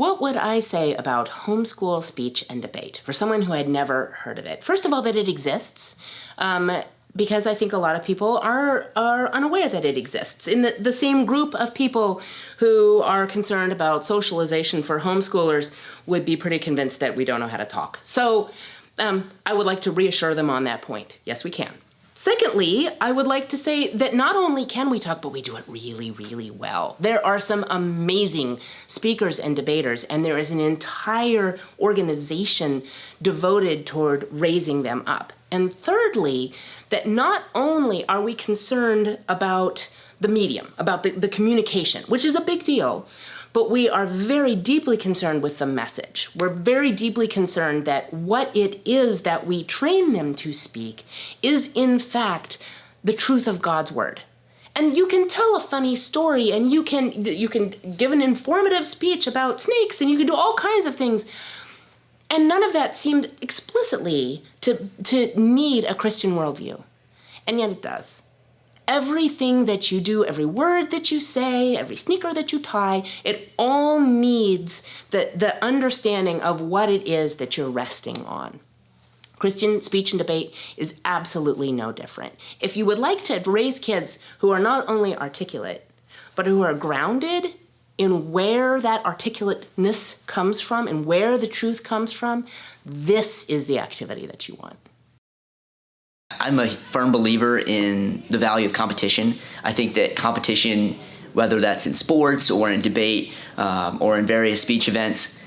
What would I say about homeschool speech and debate for someone who had never heard of it? First of all, that it exists, because I think a lot of people are unaware that it exists. In the same group of people who are concerned about socialization for homeschoolers would be pretty convinced that we don't know how to talk. So I would like to reassure them on that point. Yes, we can. Secondly, I would like to say that not only can we talk, but we do it really, really well. There are some amazing speakers and debaters, and there is an entire organization devoted toward raising them up. And thirdly, that not only are we concerned about the medium, about the communication, which is a big deal, but we are very deeply concerned with the message. We're very deeply concerned that what it is that we train them to speak is in fact the truth of God's word. And you can tell a funny story, and you can give an informative speech about snakes, and you can do all kinds of things. And none of that seemed explicitly to need a Christian worldview. And yet it does. Everything that you do, every word that you say, every sneaker that you tie, it all needs the understanding of what it is that you're resting on. Christian speech and debate is absolutely no different. If you would like to raise kids who are not only articulate, but who are grounded in where that articulateness comes from and where the truth comes from, this is the activity that you want. I'm a firm believer in the value of competition. I think that competition, whether that's in sports or in debate or in various speech events,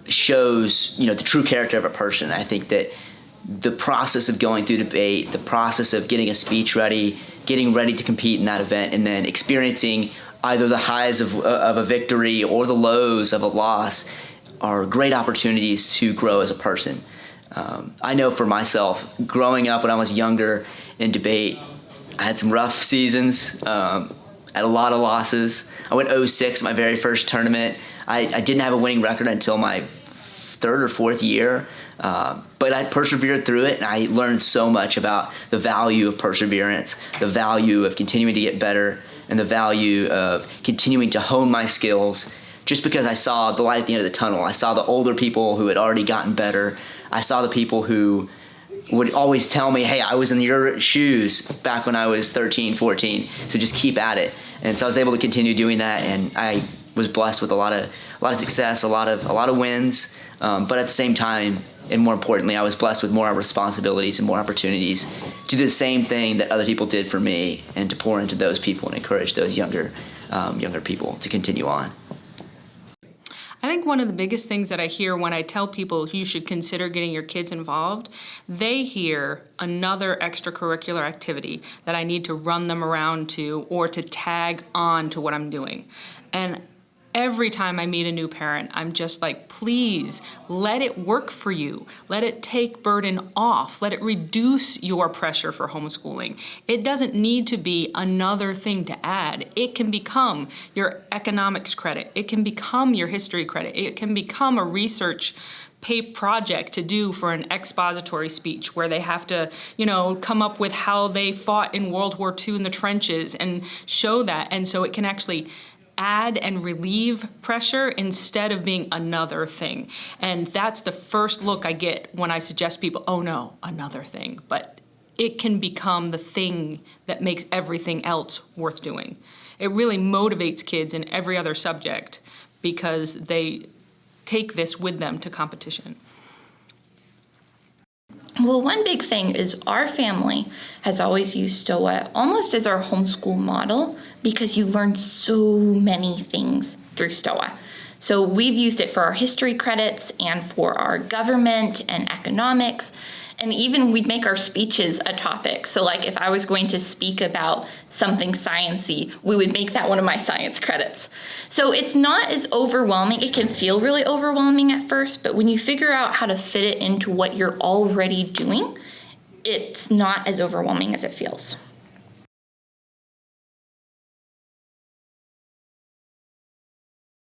shows the true character of a person. I think that the process of going through debate, the process of getting a speech ready, getting ready to compete in that event, and then experiencing either the highs of a victory or the lows of a loss are great opportunities to grow as a person. I know for myself, growing up when I was younger in debate, I had some rough seasons, had a lot of losses. I went 0-6 my very first tournament. I didn't have a winning record until my third or fourth year, but I persevered through it, and I learned so much about the value of perseverance, the value of continuing to get better, and the value of continuing to hone my skills. Just because I saw the light at the end of the tunnel, I saw the older people who had already gotten better. I saw the people who would always tell me, hey, I was in your shoes back when I was 13, 14, so just keep at it. And so I was able to continue doing that, and I was blessed with a lot of success, a lot of wins, but at the same time, and more importantly, I was blessed with more responsibilities and more opportunities to do the same thing that other people did for me, and to pour into those people and encourage those younger people to continue on. I think one of the biggest things that I hear when I tell people you should consider getting your kids involved, they hear another extracurricular activity that I need to run them around to or to tag on to what I'm doing. And every time I meet a new parent, I'm just like, please let it work for you. Let it take burden off. Let it reduce your pressure for homeschooling. It doesn't need to be another thing to add. It can become your economics credit. It can become your history credit. It can become a research project to do for an expository speech where they have to, come up with how they fought in World War II in the trenches and show that. And so it can actually add and relieve pressure instead of being another thing. And that's the first look I get when I suggest people, oh no, another thing. But it can become the thing that makes everything else worth doing. It really motivates kids in every other subject because they take this with them to competition. Well, one big thing is our family has always used Stoa almost as our homeschool model because you learn so many things through Stoa. So we've used it for our history credits and for our government and economics. And even we'd make our speeches a topic. So like if I was going to speak about something sciencey, we would make that one of my science credits. So it's not as overwhelming. It can feel really overwhelming at first, but when you figure out how to fit it into what you're already doing, it's not as overwhelming as it feels.